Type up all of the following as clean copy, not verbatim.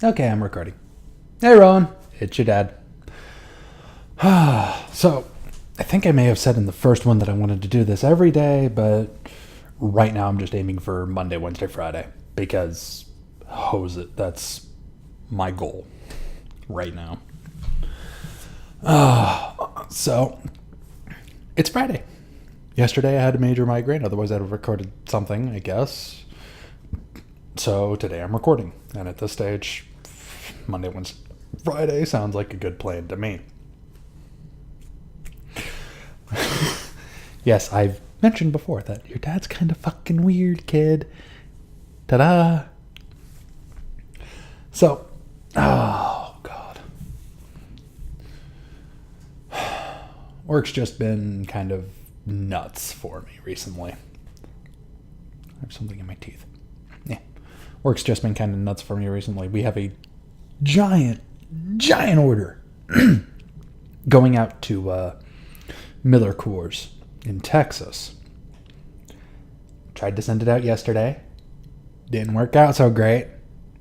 Okay, I'm recording. Hey, Rowan. It's your dad. So, I think I may have said in the first one that I wanted to do this every day, but right now I'm just aiming for Monday, Wednesday, Friday. Because, hose it, that's my goal right now. So, it's Friday. Yesterday I had a major migraine, otherwise I'd have recorded something, I guess. So today I'm recording, and at this stage, Monday, Wednesday, Friday sounds like a good plan to me. Yes, I've mentioned before that your dad's kind of fucking weird, kid. Ta-da! So, oh, God. Work's just been kind of nuts for me recently. I have something in my teeth. Yeah. Work's just been kind of nuts for me recently. We have a giant order going out to Miller Coors in Texas. Tried to send it out yesterday. Didn't work out so great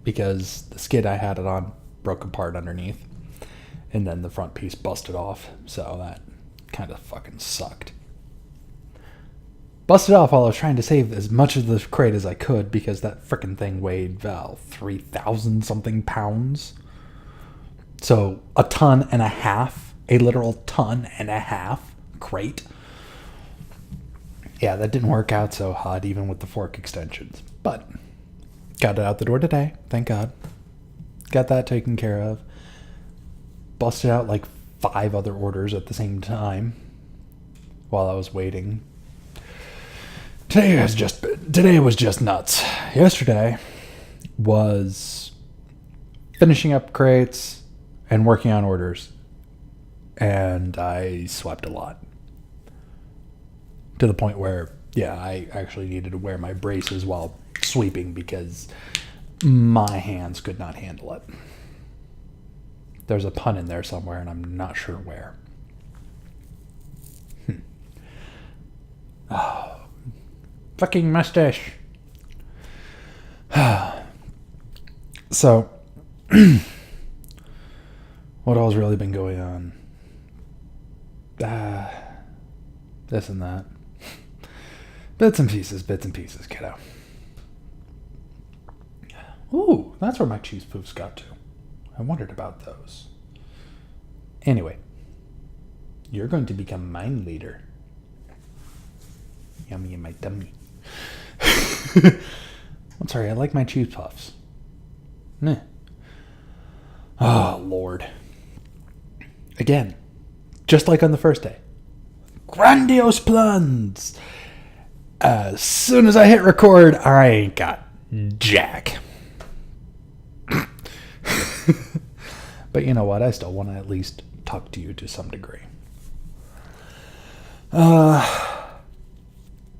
because the skid I had it on broke apart underneath. And then the front piece busted off. So that kind of fucking sucked. Busted off while I was trying to save as much of the crate as I could because that frickin' thing weighed 3,000 something pounds. So a ton and a half, a literal ton and a half crate. Yeah, that didn't work out so hot even with the fork extensions. But got it out the door today, thank God. Got that taken care of. Busted out like 5 other orders at the same time while I was waiting. Today was just nuts. Yesterday was finishing up crates and working on orders, and I slept a lot to the point where, I actually needed to wear my braces while sweeping because my hands could not handle it. There's a pun in there somewhere, and I'm not sure where. Oh. Fucking mustache. So, what all's really been going on? This and that. Bits and pieces, kiddo. Ooh, that's where my cheese poofs got to. I wondered about those. Anyway, you're going to become mine later. Yummy in my tummy. I'm sorry, I like my cheese puffs. Meh. Oh, Lord. Again, just like on the first day. Grandiose plans! As soon as I hit record, I ain't got jack. But you know what? I still want to at least talk to you to some degree.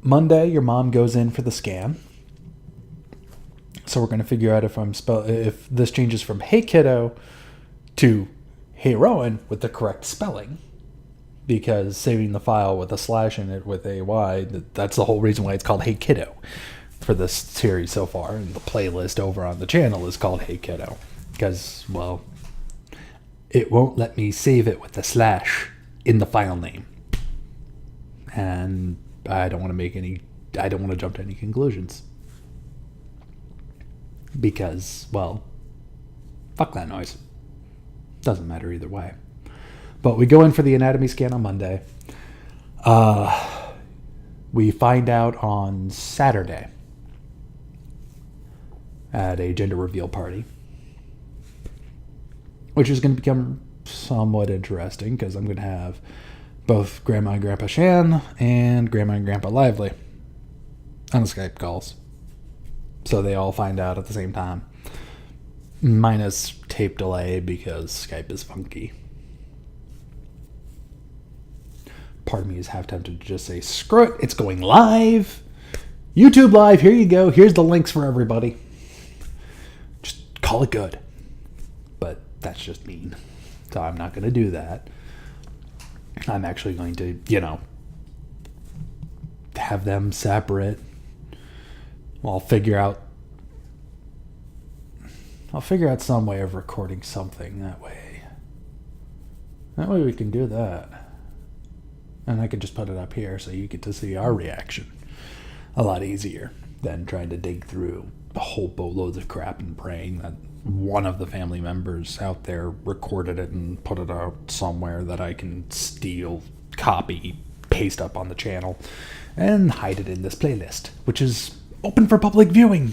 Monday, your mom goes in for the scan. So we're going to figure out if this changes from Hey Kiddo to Hey Rowan with the correct spelling. Because saving the file with a slash in it with AY, that's the whole reason why it's called Hey Kiddo for this series so far. And the playlist over on the channel is called Hey Kiddo. Because, well, it won't let me save it with a slash in the file name. And I don't want to jump to any conclusions. Because, well, fuck that noise. Doesn't matter either way. But we go in for the anatomy scan on Monday. We find out on Saturday at a gender reveal party. Which is going to become somewhat interesting because I'm going to have both Grandma and Grandpa Shan and Grandma and Grandpa Lively on the Skype calls. So they all find out at the same time. Minus tape delay because Skype is funky. Part of me is half tempted to just say, screw it, it's going live. YouTube Live, here you go. Here's the links for everybody. Just call it good. But that's just mean. So I'm not going to do that. I'm actually going to, have them separate. I'll figure out I'll figure out some way of recording something that way. That way we can do that. And I can just put it up here so you get to see our reaction. A lot easier than trying to dig through a whole boatloads of crap and praying that one of the family members out there recorded it and put it out somewhere that I can steal, copy, paste up on the channel, and hide it in this playlist, which is open for public viewing.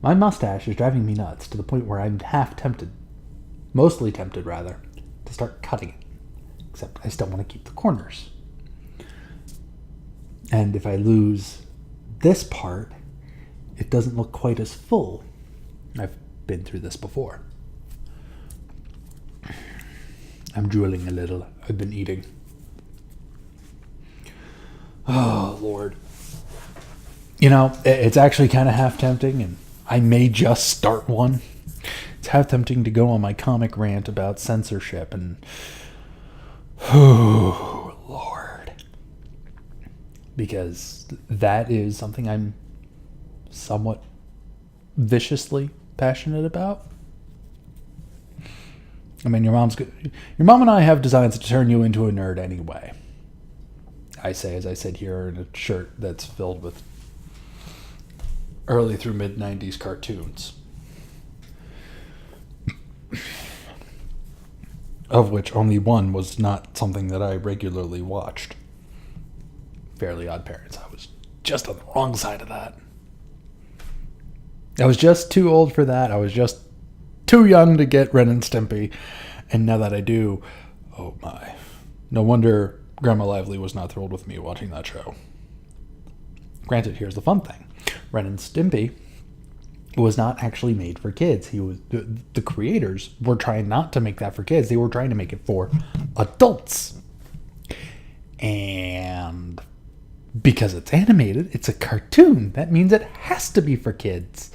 My mustache is driving me nuts to the point where I'm mostly tempted rather, to start cutting it. Except I still want to keep the corners. And if I lose this part, it doesn't look quite as full. I've been through this before. I'm drooling a little. I've been eating. Oh, Lord. You know, it's actually kind of half tempting, and I may just start one. It's half tempting to go on my comic rant about censorship and... Oh, Lord. Because that is something I'm somewhat viciously passionate about. I mean, your mom and I have designs to turn you into a nerd anyway. I say as I sit here in a shirt that's filled with early through mid-90s cartoons. Of which only one was not something that I regularly watched. Fairly Odd Parents. I was just on the wrong side of that. I was just too old for that. I was just too young to get Ren and Stimpy. And now that I do, oh my. No wonder Grandma Lively was not thrilled with me watching that show. Granted, here's the fun thing. Ren and Stimpy was not actually made for kids. The creators were trying not to make that for kids. They were trying to make it for adults. And because it's animated, it's a cartoon. That means it has to be for kids.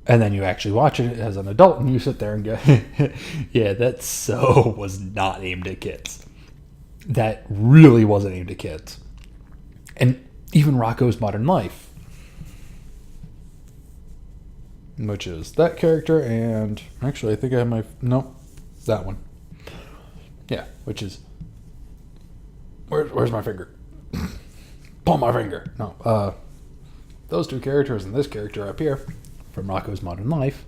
And then you actually watch it as an adult and you sit there and go, yeah, that so was not aimed at kids. That really wasn't aimed at kids. And even Rocko's Modern Life, which is that character, and actually I think I have that one. Yeah, which is, where's my finger? Pull my finger. No, those two characters and this character up here from Rocko's Modern Life,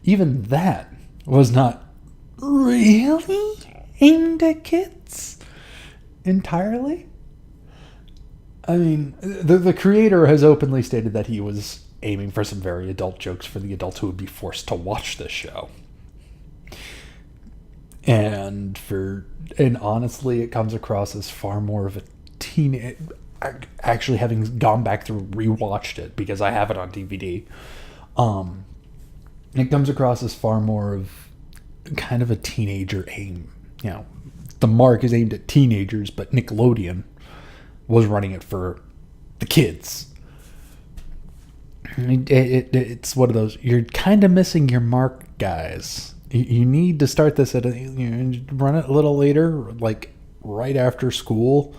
even that was not really aimed at kids entirely. I mean, the creator has openly stated that he was aiming for some very adult jokes for the adults who would be forced to watch this show. And honestly, it comes across as far more of a teen. Actually, having gone back through, rewatched it because I have it on DVD. It comes across as far more of kind of a teenager aim. You know, the mark is aimed at teenagers, but Nickelodeon was running it for the kids. It's one of those, you're kind of missing your mark, guys. You need to start this run it a little later, like right after school,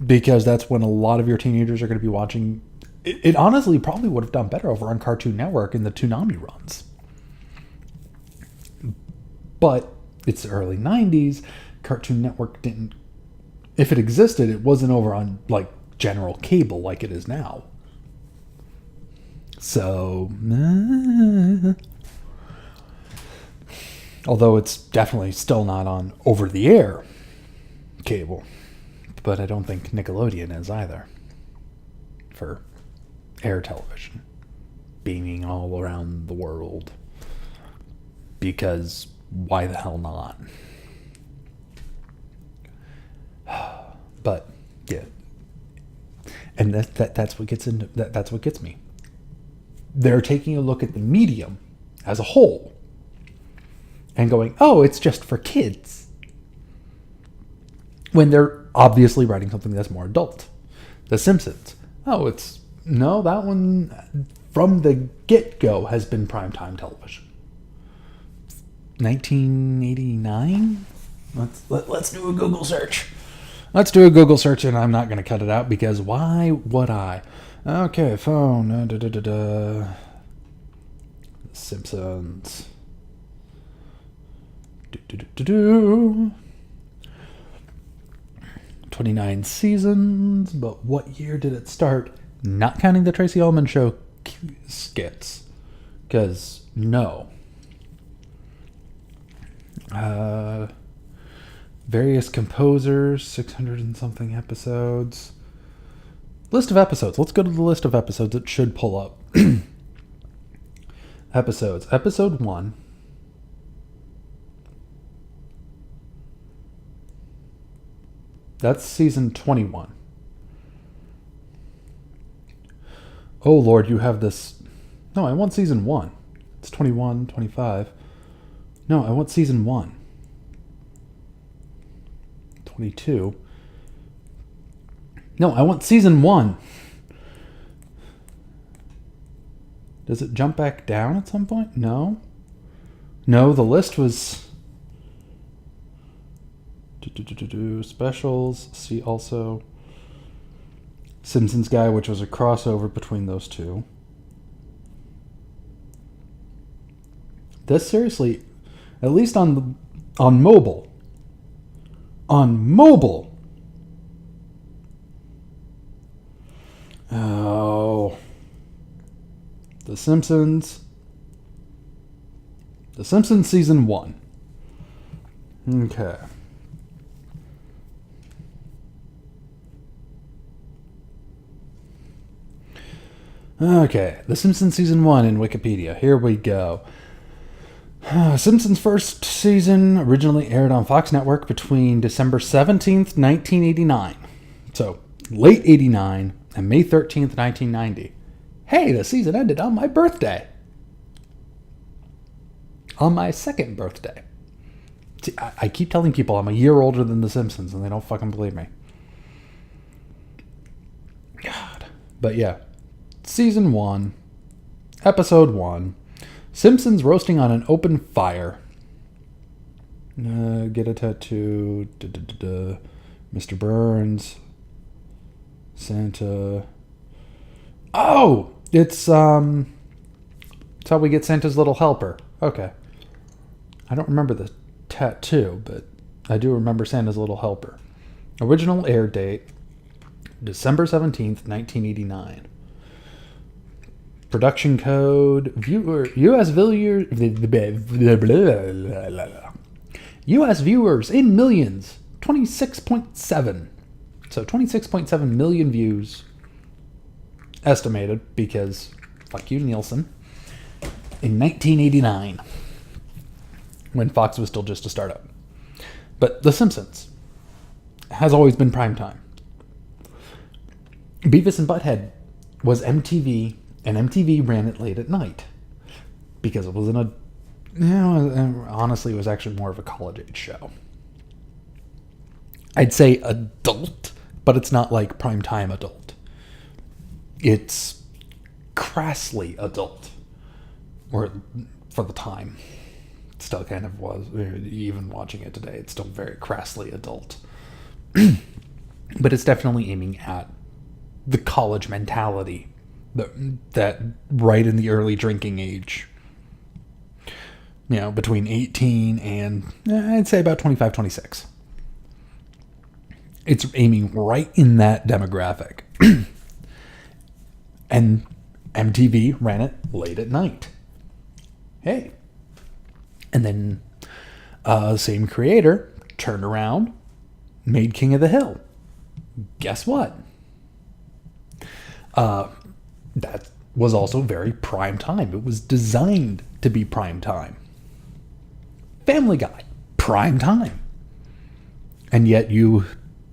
because that's when a lot of your teenagers are going to be watching. It honestly probably would have done better over on Cartoon Network in the Toonami runs. But it's the early 90s. Cartoon Network didn't, if it existed, it wasn't over on like general cable like it is now. So, although it's definitely still not on over-the-air cable, but I don't think Nickelodeon is either for air television, beaming all around the world, because why the hell not? But yeah, and that's what gets into that's what gets me. They're taking a look at the medium as a whole and going, oh, it's just for kids, when they're obviously writing something that's more adult. The Simpsons, that one from the get-go has been primetime television. 1989. Let's do a Google search. Let's do a Google search, and I'm not going to cut it out because why would I? Okay, phone. Simpsons. 29 seasons, but what year did it start? Not counting the Tracy Ullman Show skits. Because, no. Various composers, 600 and something episodes. List of episodes. Let's go to the list of episodes. It should pull up. Episodes. Episode 1. That's season 21. Oh, Lord, you have this... No, I want season 1. It's 21, 25. No, I want season 1. 22. No, I want season 1. Does it jump back down at some point? No. No, the list was... Specials. See also... Simpsons Guy, which was a crossover between those two. This seriously... At least on mobile. On mobile. Oh. The Simpsons. The Simpsons season 1. Okay. Okay. The Simpsons season 1 in Wikipedia. Here we go. Simpsons first season originally aired on Fox Network between December 17th, 1989. So, late 89 and May 13th, 1990. Hey, the season ended on my birthday. On my second birthday. See, I keep telling people I'm a year older than The Simpsons, and they don't fucking believe me. God. But yeah. Season 1. Episode 1. Simpsons roasting on an open fire. Get a tattoo. Mr. Burns. Santa. Oh! It's how we get Santa's Little Helper. Okay. I don't remember the tattoo, but I do remember Santa's Little Helper. Original air date, December 17th, 1989. Production code, U.S. viewers in millions, 26.7. So 26.7 million views estimated, because fuck you, Nielsen, in 1989, when Fox was still just a startup. But The Simpsons has always been primetime. Beavis and Butthead was MTV, and MTV ran it late at night because it was honestly, it was actually more of a college age show. I'd say adult, but it's not like primetime adult. It's crassly adult, or for the time. It still kind of was. Even watching it today, it's still very crassly adult. But it's definitely aiming at the college mentality that right in the early drinking age. You know, between 18 and I'd say about 25, 26. It's aiming right in that demographic. And MTV ran it late at night. Hey. And then same creator turned around, made King of the Hill. Guess what? That was also very prime time. It was designed to be prime time. Family Guy, prime time. And yet you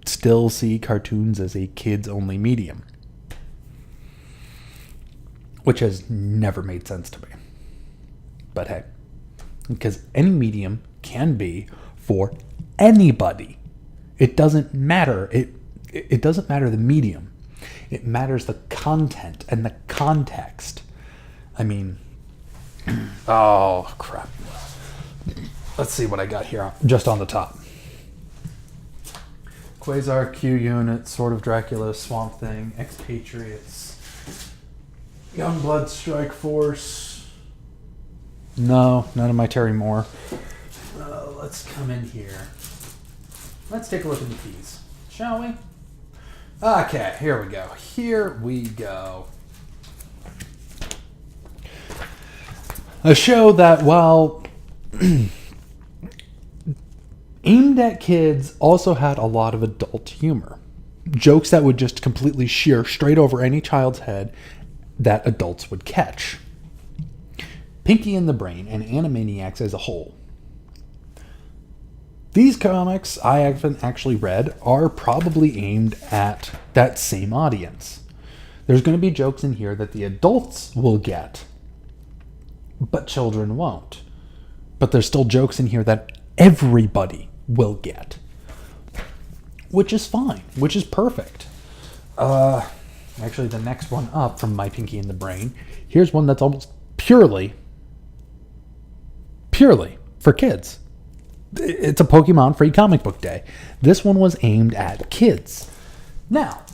still see cartoons as a kids-only medium, which has never made sense to me. But hey, because any medium can be for anybody. It doesn't matter. It doesn't matter the medium. It matters the content and the context. I mean, oh, crap. Let's see what I got here just on the top. Quasar, Q Unit, Sword of Dracula, Swamp Thing, Expatriates, Youngblood, Strike Force. No, none of my Terry Moore. Let's come in here. Let's take a look at the keys, shall we? Okay, here we go. Here we go. A show that, while aimed at kids, also had a lot of adult humor. Jokes that would just completely shear straight over any child's head that adults would catch. Pinky and the Brain and Animaniacs as a whole. These comics I haven't actually read are probably aimed at that same audience. There's going to be jokes in here that the adults will get, but children won't. But there's still jokes in here that everybody will get, which is fine, which is perfect. Actually, the next one up from My Pinky and the Brain, here's one that's almost purely for kids. It's a Pokemon free comic book day. This one was aimed at kids. Now,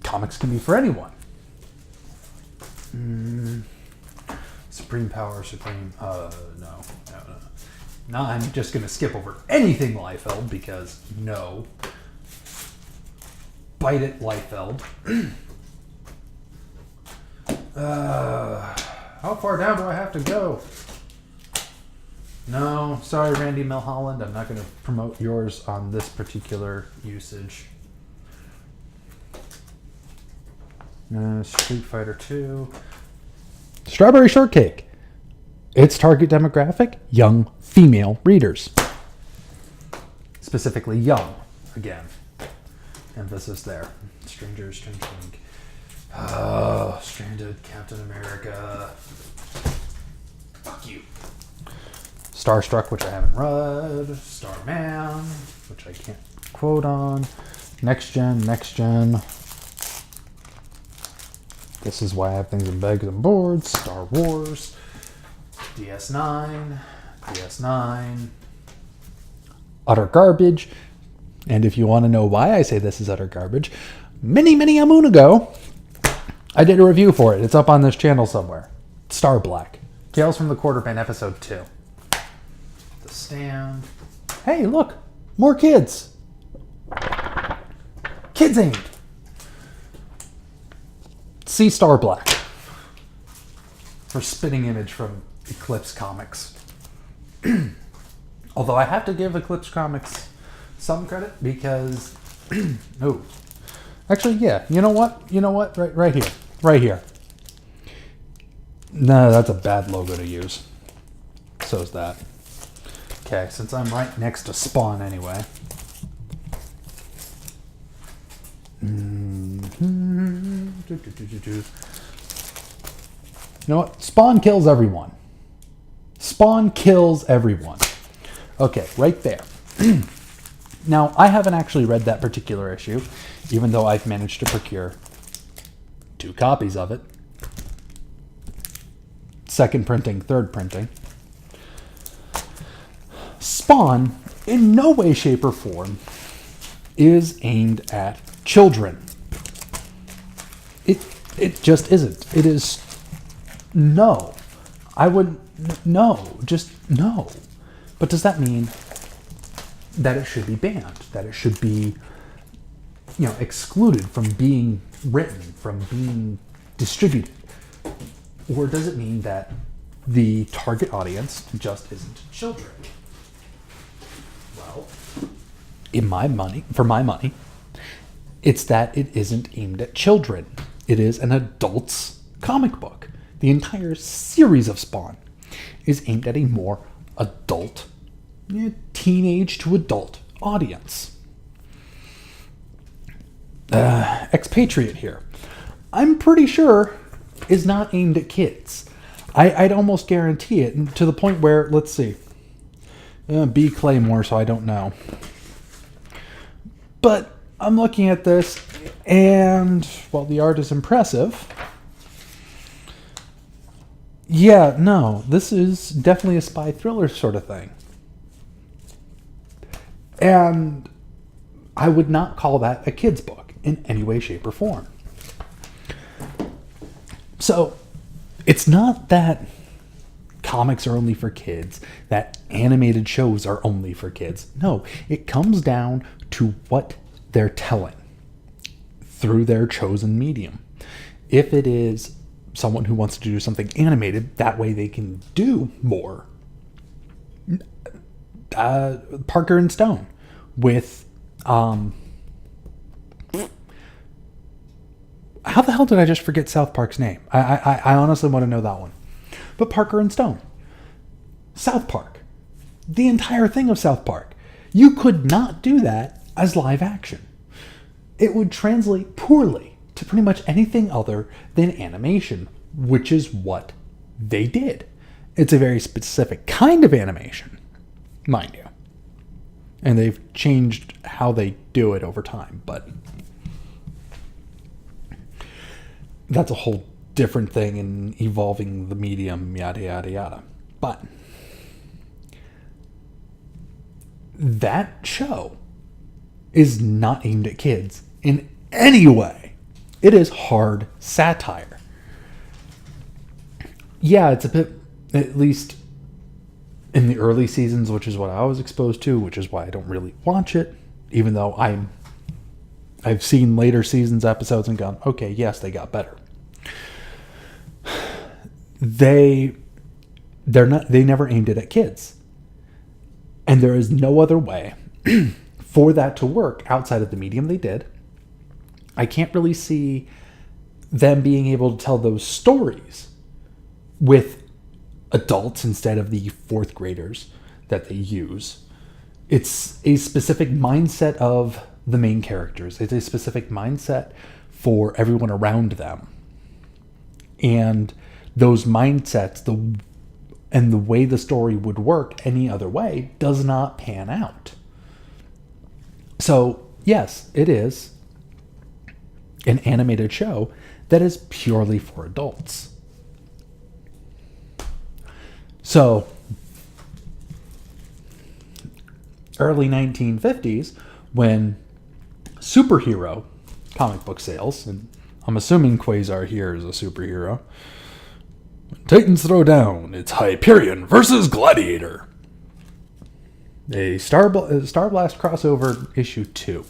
comics can be for anyone. Supreme Power, Supreme... No. No, I'm just going to skip over anything Liefeld because no. Bite it, Liefeld. How far down do I have to go? No, sorry, Randy Milholland. I'm not going to promote yours on this particular usage. Street Fighter 2. Strawberry Shortcake. Its target demographic, young female readers. Specifically young, again. Emphasis there. Strange Link. Oh, Stranded, Captain America. Fuck you. Starstruck, which I haven't read. Starman, which I can't quote on. Next Gen. This is why I have things in bags and boards. Star Wars. DS9. Utter garbage. And if you want to know why I say this is utter garbage, many a moon ago, I did a review for it. It's up on this channel somewhere. Star Black. Tales from the Quarterpan, Episode 2. The Stand. Hey, look! More kids! Kids aimed! See Star Black. For Spitting Image from Eclipse Comics. Although I have to give Eclipse Comics some credit because... no. Actually, yeah. You know what? Right here. No, that's a bad logo to use. So's that. Okay, since I'm right next to Spawn anyway. You know what? Spawn kills everyone. Okay, right there. Now, I haven't actually read that particular issue, even though I've managed to procure 2 copies of it. Second printing, third printing. Spawn, in no way, shape, or form, is aimed at children. It just isn't. It is... No. I would... No. Just no. But does that mean that it should be banned? That it should be, excluded from being written, from being distributed? Or does it mean that the target audience just isn't children? Well, for my money, it's that it isn't aimed at children. It is an adult's comic book. The entire series of Spawn is aimed at a more adult, teenage to adult audience. Expatriate here, I'm pretty sure, is not aimed at kids. I'd almost guarantee it, and to the point where, let's see, B. Claymore, so I don't know. But I'm looking at this, and while the art is impressive, yeah, no, this is definitely a spy thriller sort of thing. And I would not call that a kid's book in any way, shape, or form. So it's not that comics are only for kids, that animated shows are only for kids. No, it comes down to what they're telling through their chosen medium. If it is someone who wants to do something animated, that way they can do more. Parker and Stone with how the hell did I just forget South Park's name? I honestly want to know that one. But Parker and Stone. South Park. The entire thing of South Park. You could not do that as live action. It would translate poorly to pretty much anything other than animation, which is what they did. It's a very specific kind of animation, mind you. And they've changed how they do it over time, but that's a whole different thing in evolving the medium, yada, yada, yada. But that show is not aimed at kids in any way. It is hard satire. Yeah, it's a bit, at least in the early seasons, which is what I was exposed to, which is why I don't really watch it, even though I've seen later seasons episodes and gone, okay, yes, they got better. They never aimed it at kids. And there is no other way for that to work outside of the medium they did. I can't really see them being able to tell those stories with adults instead of the fourth graders that they use. It's a specific mindset of the main characters. It's a specific mindset for everyone around them. And those mindsets, and the way the story would work any other way does not pan out. So, yes, it is an animated show that is purely for adults. So, early 1950s, when superhero comic book sales, and I'm assuming Quasar here is a superhero. When Titans throw down, it's Hyperion versus Gladiator. A Star Blast crossover issue 2.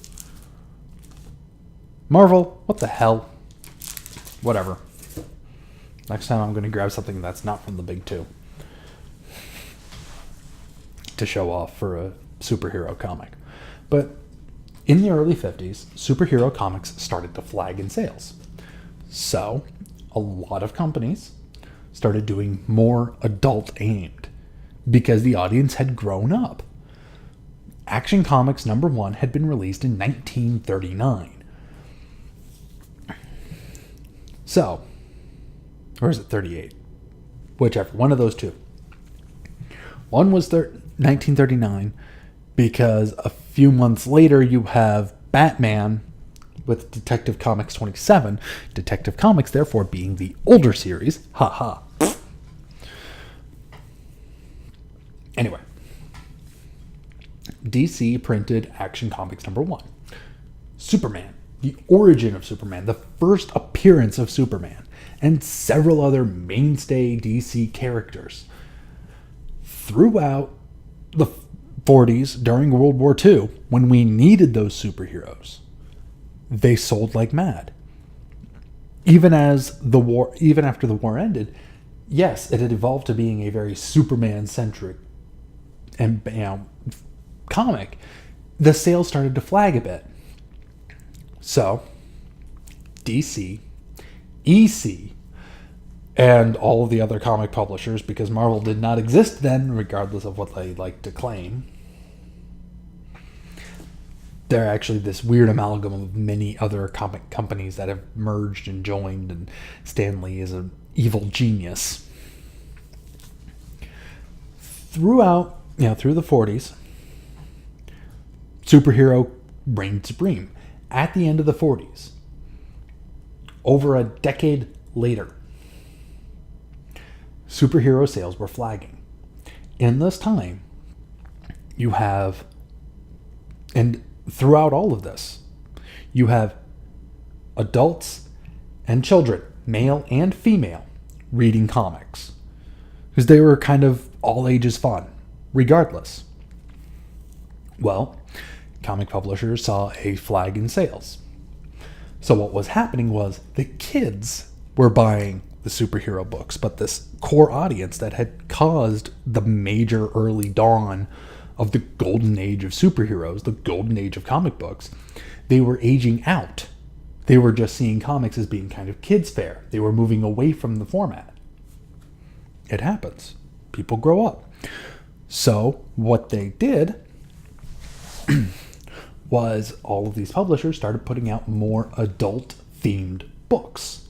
Marvel, what the hell? Whatever. Next time I'm going to grab something that's not from the big two to show off for a superhero comic. But in the early 50s, superhero comics started to flag in sales. So, a lot of companies started doing more adult aimed because the audience had grown up. Action Comics #1 had been released in 1939. So, or is it 38? Whichever, one of those two. One was 1939 because a few months later you have Batman with Detective Comics 27. Detective Comics, therefore, being the older series. Ha. Anyway. DC printed Action Comics #1. Superman. The origin of Superman. The first appearance of Superman. And several other mainstay DC characters. Throughout the 40s, during World War II, when we needed those superheroes, they sold like mad. Even after the war ended, yes, it had evolved to being a very Superman-centric and comic. The sales started to flag a bit. So, DC, EC, and all of the other comic publishers, because Marvel did not exist then, regardless of what they like to claim. They're actually this weird amalgam of many other comic companies that have merged and joined, and Stan Lee is an evil genius. Through the 40s, superhero reigned supreme. At the end of the 40s, over a decade later, superhero sales were flagging. In this time, you have And throughout all of this, you have adults and children, male and female, reading comics. Because they were kind of all ages fun, regardless. Well, comic publishers saw a flag in sales. So what was happening was the kids were buying the superhero books, but this core audience that had caused the major early dawn of the golden age of superheroes, the golden age of comic books, they were aging out. They were just seeing comics as being kind of kids' fare. They were moving away from the format. It happens. People grow up. So what they did was all of these publishers started putting out more adult-themed books.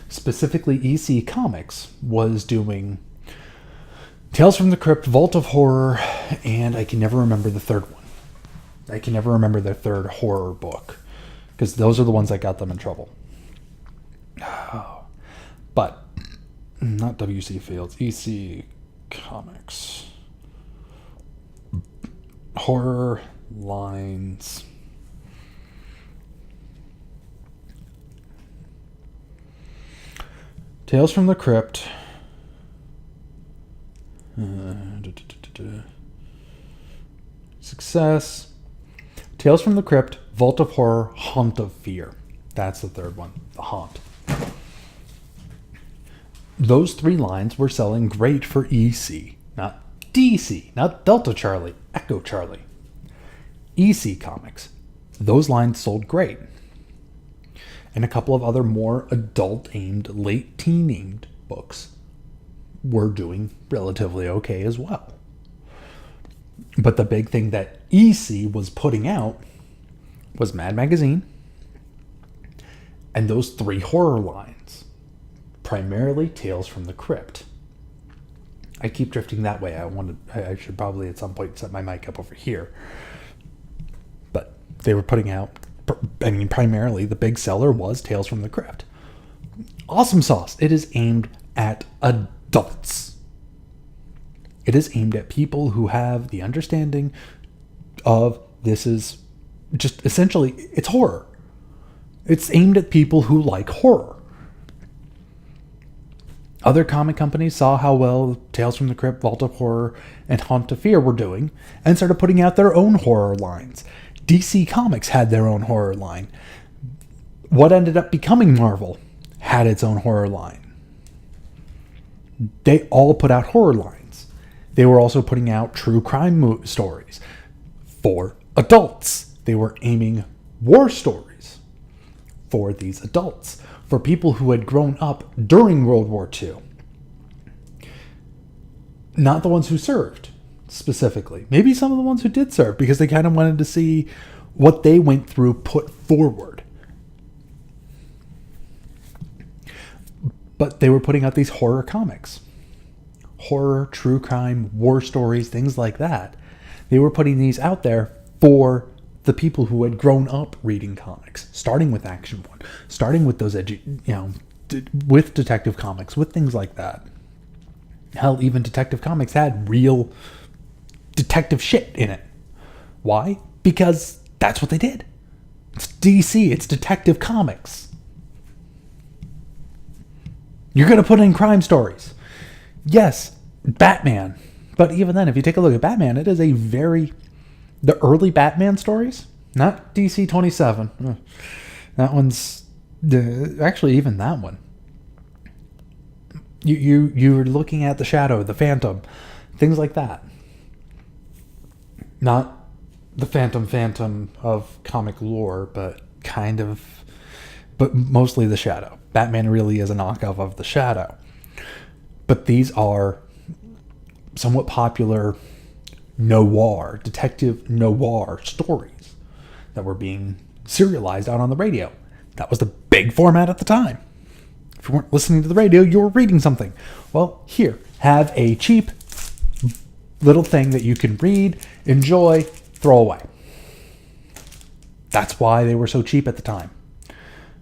Specifically, EC Comics was doing Tales from the Crypt, Vault of Horror, and I can never remember the third one. I can never remember their third horror book, because those are the ones that got them in trouble. But, not W.C. Fields, EC Comics. Horror lines. Tales from the Crypt. Success. Tales from the Crypt, Vault of Horror, Haunt of Fear. That's the third one, the Haunt. Those three lines were selling great for EC, not DC, not Delta Charlie, Echo Charlie. EC Comics. Those lines sold great. And a couple of other more adult-aimed, late-teen-aimed books were doing relatively okay as well. But the big thing that EC was putting out was Mad Magazine and those three horror lines, primarily Tales from the Crypt. I keep drifting that way. I should probably at some point set my mic up over here. But they were putting out, primarily the big seller was Tales from the Crypt. Awesome sauce. It is aimed at adults. It is aimed at people who have the understanding of this is just essentially, it's horror. It's aimed at people who like horror. Other comic companies saw how well Tales from the Crypt, Vault of Horror, and Haunt of Fear were doing and started putting out their own horror lines. DC Comics had their own horror line. What ended up becoming Marvel had its own horror line. They all put out horror lines. They were also putting out true crime stories for adults. They were aiming war stories for these adults, for people who had grown up during World War II. Not the ones who served, specifically. Maybe some of the ones who did serve, because they kind of wanted to see what they went through put forward. But they were putting out these horror comics. Horror, true crime, war stories, things like that. They were putting these out there for the people who had grown up reading comics, starting with Action One, starting with those with Detective Comics, with things like that. Hell, even Detective Comics had real detective shit in it. Why? Because that's what they did. It's DC, it's Detective Comics. You're going to put in crime stories. Yes, Batman. But even then, if you take a look at Batman, it is the early Batman stories, not DC 27. That one's, actually even that one. You're looking at the Shadow, the Phantom, things like that. Not the Phantom of comic lore, but mostly the Shadow. Batman really is a knockoff of the Shadow. But these are somewhat popular noir, detective noir stories that were being serialized out on the radio. That was the big format at the time. If you weren't listening to the radio, you were reading something. Well, here, have a cheap little thing that you can read, enjoy, throw away. That's why they were so cheap at the time.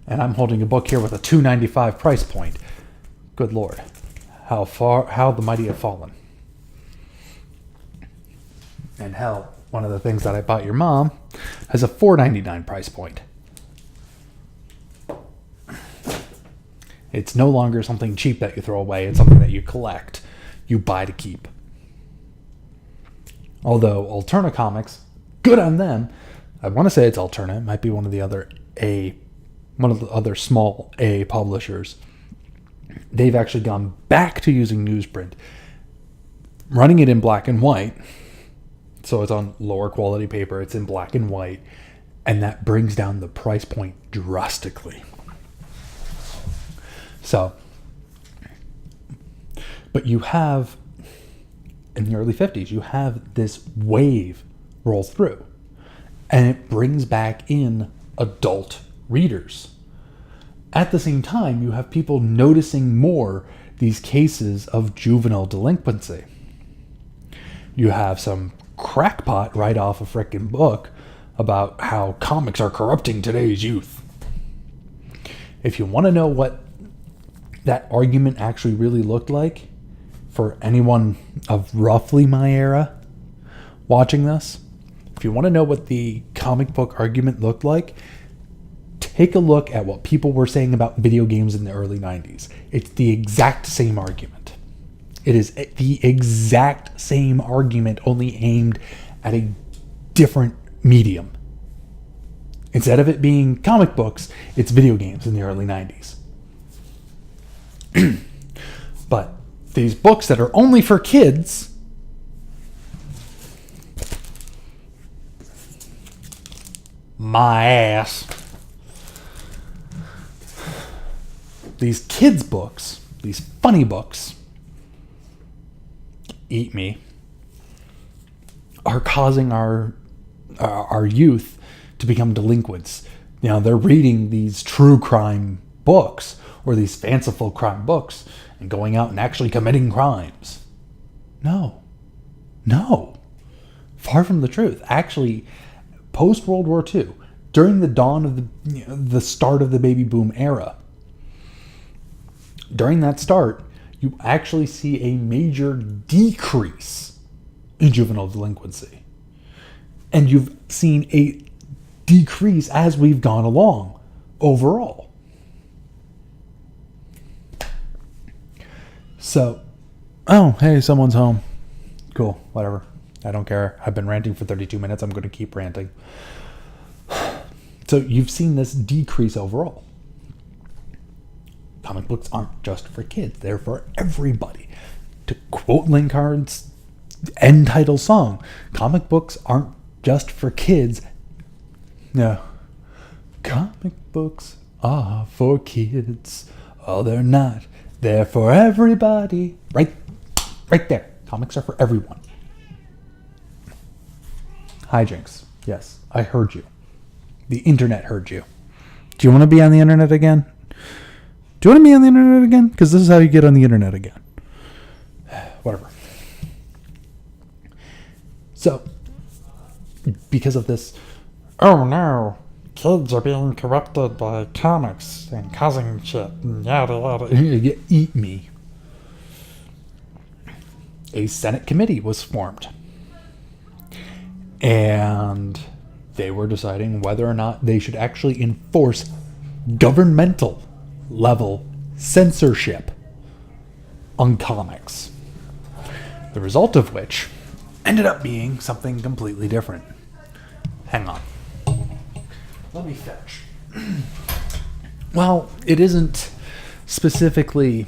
And I'm holding a book here with a $2.95 price point. Good Lord. How the mighty have fallen. And hell, one of the things that I bought your mom, has a $4.99 price point. It's no longer something cheap that you throw away. It's something that you collect, you buy to keep. Although Alterna Comics, good on them. I want to say it's Alterna. It might be one of the other small A publishers. They've actually gone back to using newsprint, running it in black and white. So it's on lower quality paper. It's in black and white. And that brings down the price point drastically. So, but you have, in the early 50s, you have this wave roll through. And it brings back in adult readers. At the same time, you have people noticing more these cases of juvenile delinquency. You have some crackpot write off a frickin' book about how comics are corrupting today's youth. If you want to know what that argument actually really looked like for anyone of roughly my era watching this, if you want to know what the comic book argument looked like, take a look at what people were saying about video games in the early 90s. It's the exact same argument. It is the exact same argument, only aimed at a different medium. Instead of it being comic books, it's video games in the early 90s. But these books that are only for kids, my ass. These kids books, these funny books, eat me, are causing our youth to become delinquents. You know, they're reading these true crime books or these fanciful crime books and going out and actually committing crimes. No. Far from the truth. Actually, post-World War II, during the dawn of the start of the baby boom era, during that start, you actually see a major decrease in juvenile delinquency. And you've seen a decrease as we've gone along overall. So, oh, hey, someone's home. Cool, whatever. I don't care. I've been ranting for 32 minutes. I'm going to keep ranting. So you've seen this decrease overall. Comic books aren't just for kids. They're for everybody. To quote Linkard's end title song, comic books aren't just for kids. No. Comic books are for kids. Oh, they're not. They're for everybody. Right there. Comics are for everyone. Hijinks. Yes, I heard you. The internet heard you. Do you want to be on the internet again? Do you want to be on the internet again? Because this is how you get on the internet again. Whatever. So, because of this, oh no, kids are being corrupted by comics and causing shit and yada yada. You eat me. A Senate committee was formed. And they were deciding whether or not they should actually enforce governmental level censorship on comics. The result of which ended up being something completely different. Hang on. Let me fetch. Well, it isn't specifically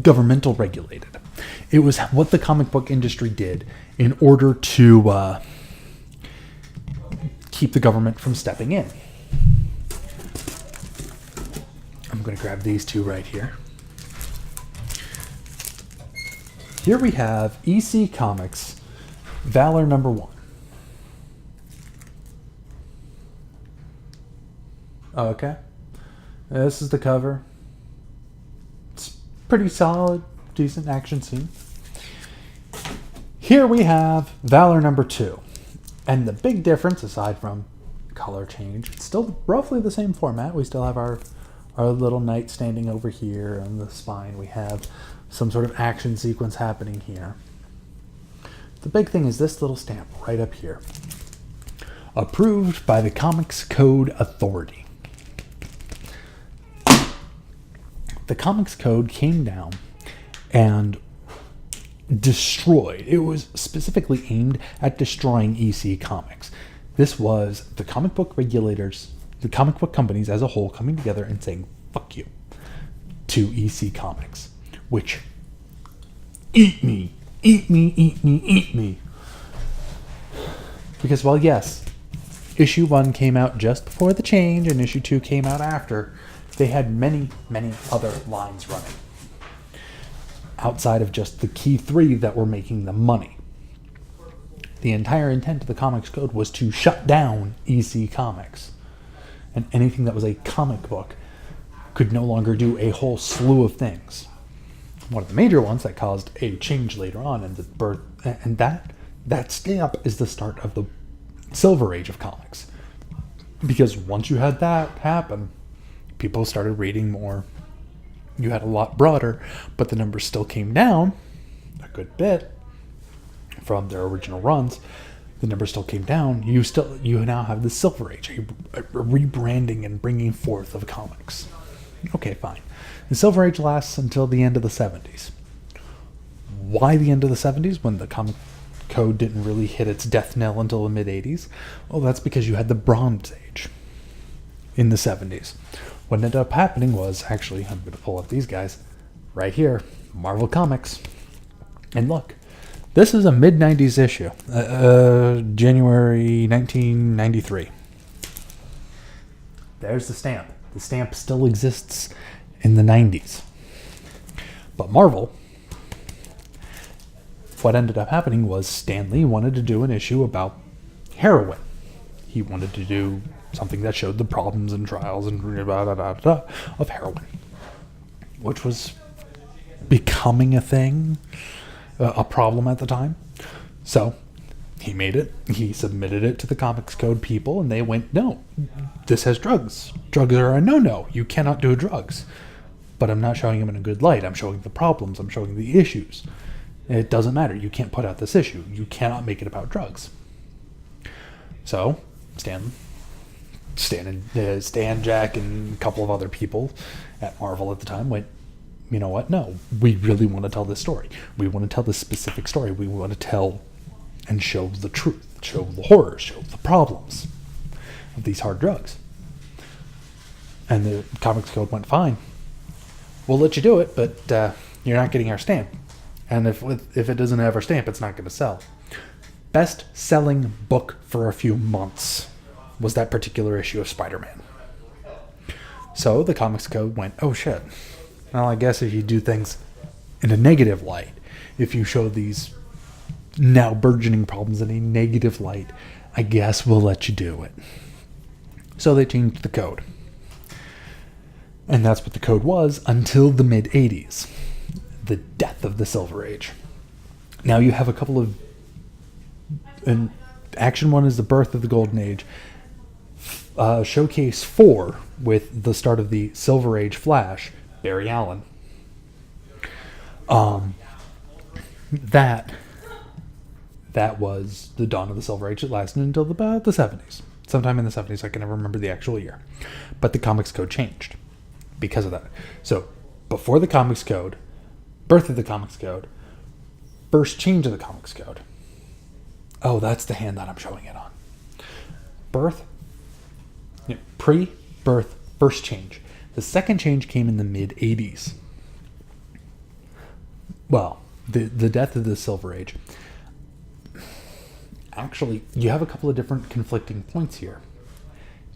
governmental regulated. It was what the comic book industry did in order to keep the government from stepping in. I'm going to grab these two right here. Here we have EC Comics Valor number 1. Okay. This is the cover. It's pretty solid, decent action scene. Here we have Valor number 2. And the big difference, aside from color change, it's still roughly the same format. We still have our little knight standing over here on the spine. We have some sort of action sequence happening here. The big thing is this little stamp right up here. approved by the Comics Code Authority. The Comics Code came down and destroyed. It was specifically aimed at destroying EC Comics. This was the comic book regulators, the comic book companies as a whole coming together and saying, fuck you, to EC Comics, which eat me. Because while yes, issue 1 came out just before the change and issue 2 came out after, they had many other lines running outside of just the key 3 that were making the money. The entire intent of the Comics Code was to shut down EC Comics, and anything that was a comic book could no longer do a whole slew of things. One of the major ones that caused a change later on and the birth, and that stamp is the start of the Silver Age of comics. Because once you had that happen, people started reading more. You had a lot broader, but the numbers still came down a good bit from their original runs. The numbers still came down. You now have the Silver Age, a rebranding and bringing forth of comics. Okay, fine. The Silver Age lasts until the end of the 70s. Why the end of the 70s when the comic code didn't really hit its death knell until the mid-80s? Well, that's because you had the Bronze Age in the 70s. What ended up happening was, actually, I'm going to pull up these guys right here, Marvel Comics. And look, this is a mid-90s issue, January 1993. There's the stamp. The stamp still exists in the 90s. But Marvel, what ended up happening was Stan Lee wanted to do an issue about heroin. He wanted to do something that showed the problems and trials and of heroin, which was becoming a thing, a problem at the time. So he made it. He submitted it to the Comics Code people, and they went, no, this has drugs. Drugs are a no-no. You cannot do drugs. But I'm not showing them in a good light. I'm showing the problems. I'm showing the issues. It doesn't matter. You can't put out this issue. You cannot make it about drugs. So Stan, Jack, and a couple of other people at Marvel at the time went, you know what? No, we really want to tell this story. We want to tell this specific story. We want to tell and show the truth, show the horrors, show the problems of these hard drugs. And the Comics Code went, fine, we'll let you do it, but you're not getting our stamp. And if it doesn't have our stamp, it's not going to sell. Best-selling book for a few months was that particular issue of Spider-Man. So the Comics Code went, oh shit. Well, I guess if you do things in a negative light, if you show these now burgeoning problems in a negative light, I guess we'll let you do it. So they changed the code. And that's what the code was until the mid-80s. The death of the Silver Age. Now you have a couple of... And Action 1 is the birth of the Golden Age. Showcase 4, with the start of the Silver Age Flash, Barry Allen. That was the dawn of the Silver Age. It lasted until the 70s. Sometime in the 70s, I can never remember the actual year. But the Comics Code changed because of that. So, before the Comics Code, birth of the Comics Code, first change of the Comics Code. Oh, that's the hand that I'm showing it on. Birth, pre-birth, first change. The second change came in the mid-80s. Well, the death of the Silver Age. Actually, you have a couple of different conflicting points here.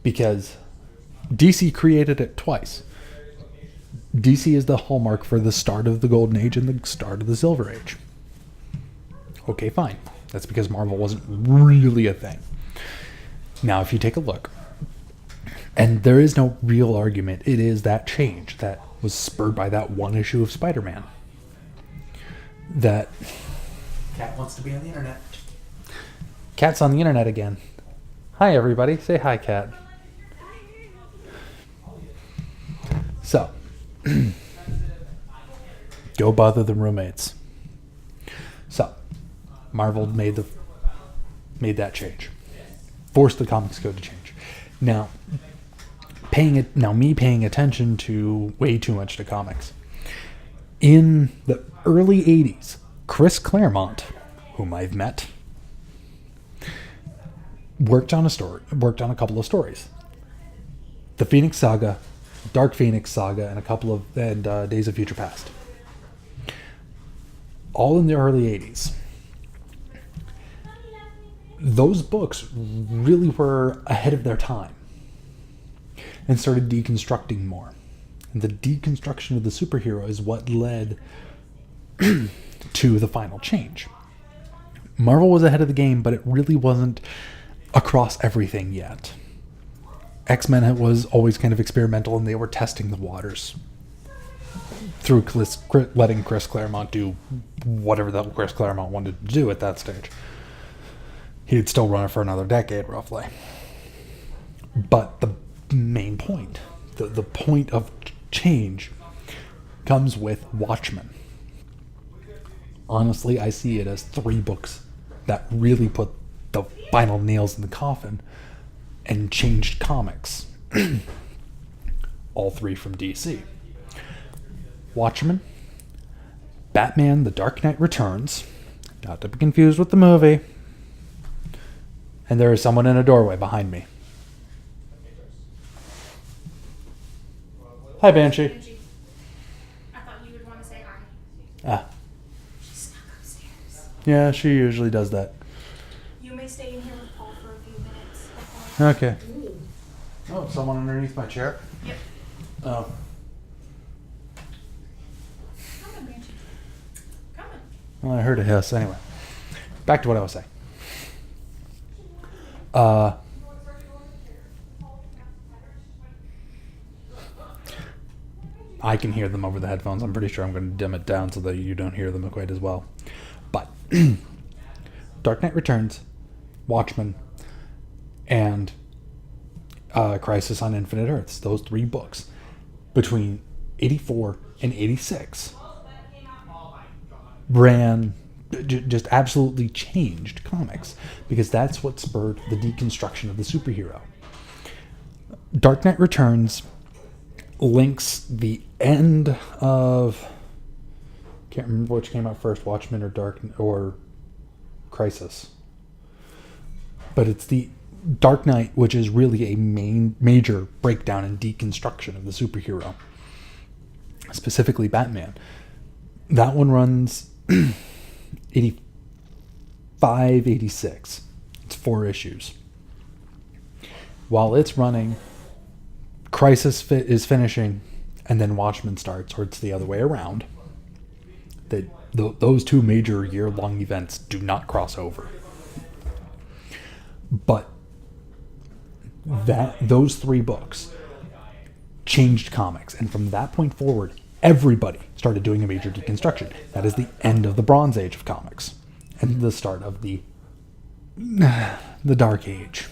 Because DC created it twice. DC is the hallmark for the start of the Golden Age and the start of the Silver Age. Okay, fine. That's because Marvel wasn't really a thing. Now, if you take a look, and there is no real argument, it is that change that was spurred by that one issue of Spider-Man. That Cat wants to be on the internet. Cat's on the internet again. Hi, everybody. Say hi, Cat. So, go bother the roommates. So, Marvel made that change. forced the comics code to change. Now, me paying attention to way too much to comics. In the early 80s, Chris Claremont, whom I've met, worked on a couple of stories. The Phoenix Saga, Dark Phoenix Saga, and Days of Future Past. All in the early 80s. Those books really were ahead of their time and started deconstructing more. And the deconstruction of the superhero is what led to the final change. Marvel was ahead of the game, but it really wasn't across everything yet. X-Men was always kind of experimental, and they were testing the waters through letting Chris Claremont do whatever the hell Chris Claremont wanted to do at that stage. He'd still run it for another decade, roughly. But the main point, the point of change, comes with Watchmen. Honestly, I see it as 3 books that really put the final nails in the coffin and changed comics. All 3 from DC. Watchmen, Batman: The Dark Knight Returns, not to be confused with the movie, and there is someone in a doorway behind me. Hi, Banshee. I thought you would want to say hi. She snuck upstairs. Yeah, she usually does that. You may stay in here with Paul for a few minutes. Before... Okay. Oh, someone underneath my chair? Yep. Oh. Come on, Banshee. Come on. Well, I heard a hiss. Anyway, back to what I was saying. I can hear them over the headphones. I'm pretty sure I'm going to dim it down so that you don't hear them quite as well. But Dark Knight Returns, Watchmen, and Crisis on Infinite Earths, those 3 books, between 84 and 86, just absolutely changed comics, because that's what spurred the deconstruction of the superhero. Dark Knight Returns links the end of, can't remember which came out first, Watchmen or Crisis, but it's the Dark Knight, which is really a major breakdown and deconstruction of the superhero, specifically Batman. That one runs 85, 86. It's 4 issues. While it's running, Crisis is finishing, and then Watchmen starts, or it's the other way around. Those 2 major year-long events do not cross over. But those 3 books changed comics, and from that point forward, everybody started doing a major deconstruction. That is the end of the Bronze Age of comics, and the start of the Dark Age.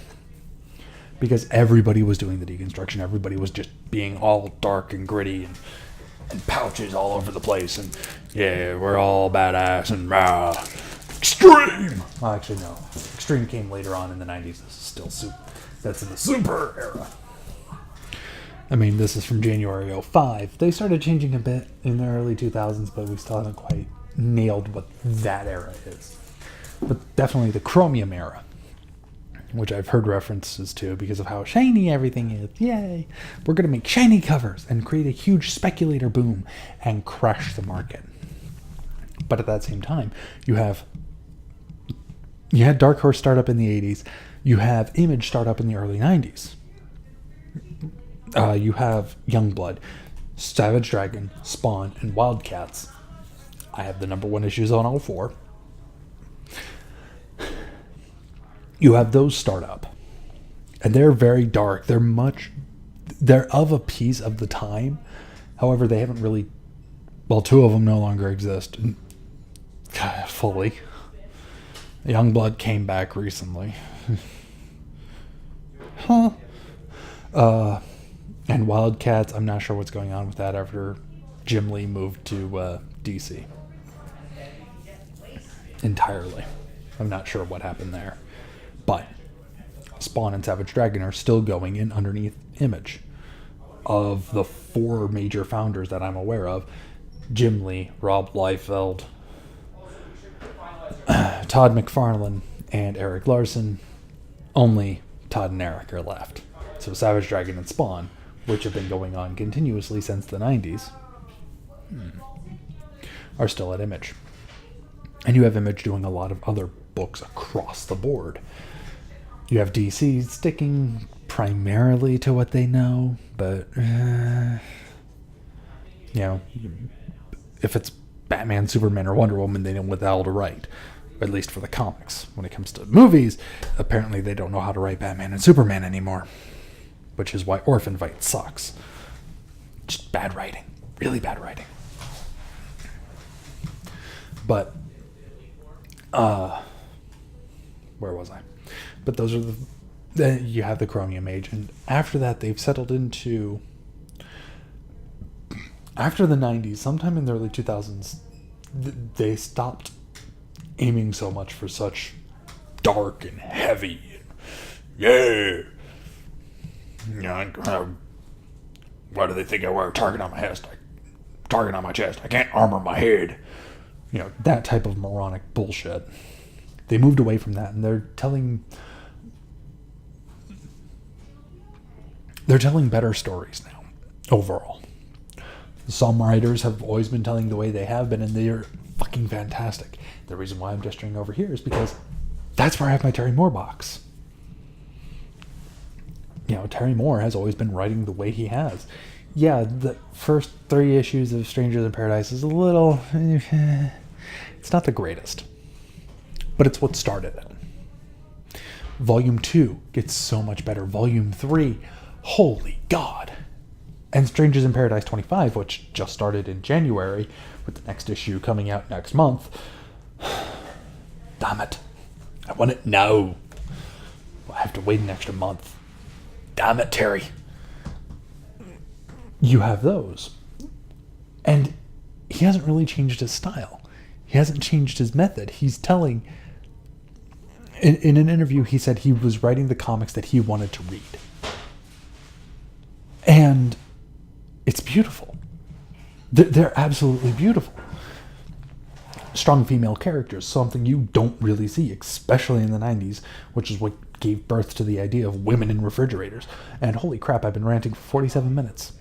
Because everybody was doing the deconstruction. Everybody was just being all dark and gritty and pouches all over the place. And yeah, we're all badass and rah. Extreme! Well, actually, no. Extreme came later on in the 90s. This is still that's in the super era. I mean, this is from January 05. They started changing a bit in the early 2000s, but we still haven't quite nailed what that era is. But definitely the Chromium era, which I've heard references to because of how shiny everything is. Yay! We're going to make shiny covers and create a huge speculator boom and crash the market. But at that same time, you had Dark Horse start up in the 80s. You have Image start up in the early 90s. You have Youngblood, Savage Dragon, Spawn, and Wildcats. I have the number 1 issues on all 4. You have those start up, and they're very dark. They're of a piece of the time. However, they haven't really, 2 of them no longer exist fully. Youngblood came back recently. And Wildcats, I'm not sure what's going on with that after Jim Lee moved to DC. Entirely. I'm not sure what happened there. But Spawn and Savage Dragon are still going in underneath Image. Of the 4 major founders that I'm aware of, Jim Lee, Rob Liefeld, Todd McFarlane, and Eric Larson, only Todd and Eric are left. So Savage Dragon and Spawn, which have been going on continuously since the 90s, are still at Image. And you have Image doing a lot of other books across the board. You have DC sticking primarily to what they know, but, if it's Batman, Superman, or Wonder Woman, they know what the hell to write. At least for the comics. When it comes to movies, apparently they don't know how to write Batman and Superman anymore. Which is why Orphan Fight sucks. Just bad writing. Really bad writing. But, where was I? But those are you have the Chromium Age, and after that they've settled into, after the 90s, sometime in the early 2000s, they stopped aiming so much for such dark and heavy. Why do they think I wear a target on my chest? I can't armor my head. That type of moronic bullshit. They moved away from that, and they're telling better stories now, overall. Some writers have always been telling the way they have been, and they are fucking fantastic. The reason why I'm gesturing over here is because that's where I have my Terry Moore box. Terry Moore has always been writing the way he has. Yeah, the first 3 issues of Strangers in Paradise is a little... it's not the greatest. But it's what started it. Volume 2 gets so much better. Volume 3, holy God. And Strangers in Paradise 25, which just started in January, with the next issue coming out next month. Damn it. I want it now. I have to wait an extra month. Damn it, Terry. You have those. And he hasn't really changed his style. He hasn't changed his method. He's telling... In an interview, he said he was writing the comics that he wanted to read. And it's beautiful. They're absolutely beautiful. Strong female characters, something you don't really see, especially in the 90s, which is what gave birth to the idea of women in refrigerators. And holy crap, I've been ranting for 47 minutes.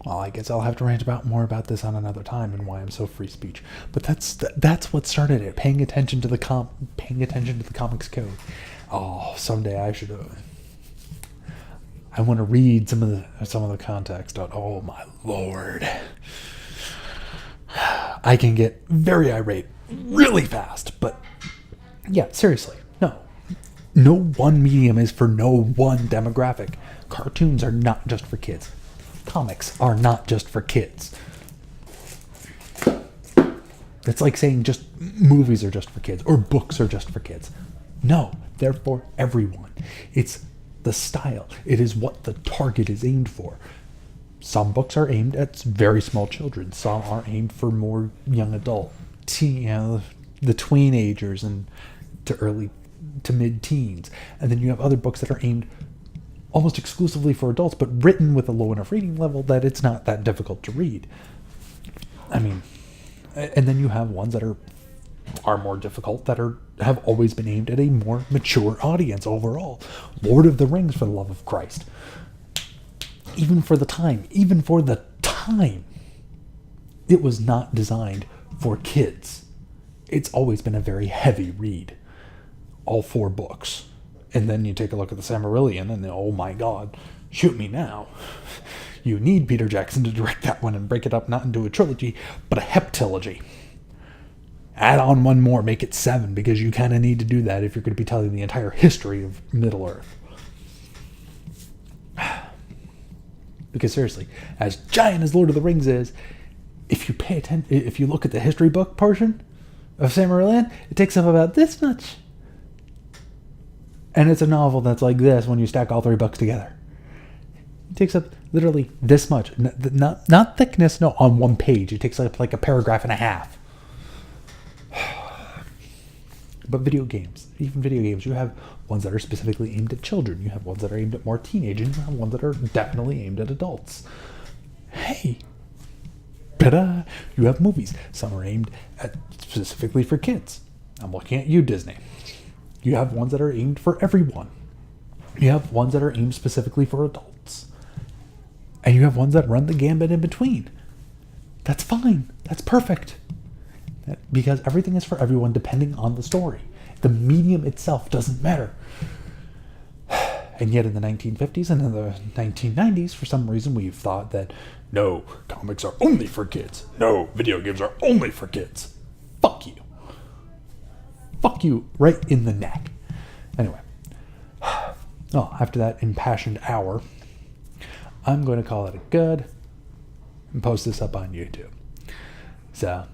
Well, I guess I'll have to rant more about this on another time and why I'm so free speech. But that's what started it. Paying attention to the comics code. Oh, someday I should. I want to read some of the context. Oh my lord! I can get very irate really fast, but yeah, seriously, no. No one medium is for no one demographic. Cartoons are not just for kids. Comics are not just for kids. It's like saying just movies are just for kids or books are just for kids. No, they're for everyone. It's the style. It is what the target is aimed for. Some books are aimed at very small children. Some are aimed for more young adult, the tweenagers and to mid-teens. And then you have other books that are aimed almost exclusively for adults, but written with a low enough reading level that it's not that difficult to read. I mean, and then you have ones that are more difficult that have always been aimed at a more mature audience overall. Lord of the Rings, for the love of Christ. Even for the time, it was not designed for kids. It's always been a very heavy read. All 4 books. And then you take a look at the Silmarillion and oh my god, shoot me now. You need Peter Jackson to direct that one and break it up not into a trilogy, but a heptilogy. Add on one more, make it 7, because you kind of need to do that if you're going to be telling the entire history of Middle-earth. Because seriously, as giant as Lord of the Rings is, if you pay attention, if you look at the history book portion of Silmarillion, it takes up about this much. And it's a novel that's like this when you stack all 3 books together. It takes up literally this much. Not thickness, no, on one page. It takes up like a paragraph and a half. But video games, even video games, you have ones that are specifically aimed at children. You have ones that are aimed at more teenagers. You have ones that are definitely aimed at adults. Hey, ta-da! You have movies. Some are aimed at specifically for kids. I'm looking at you, Disney. You have ones that are aimed for everyone. You have ones that are aimed specifically for adults. And you have ones that run the gambit in between. That's fine. That's perfect. Because everything is for everyone depending on the story. The medium itself doesn't matter. And yet in the 1950s and in the 1990s, for some reason, we've thought that, no, comics are only for kids. No, video games are only for kids. Fuck you. Fuck you right in the neck. Anyway. Oh, after that impassioned hour, I'm going to call it a good and post this up on YouTube. So,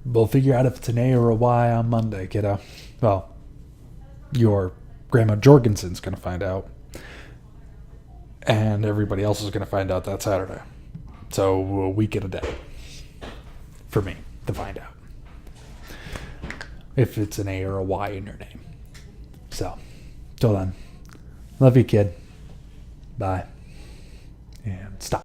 we'll figure out if it's an A or a Y on Monday, kiddo. Well, your Grandma Jorgensen's going to find out. And everybody else is going to find out that Saturday. So, a week and a day. For me to find out. If it's an A or a Y in your name. So, till then. Love you, kid. Bye. And stop.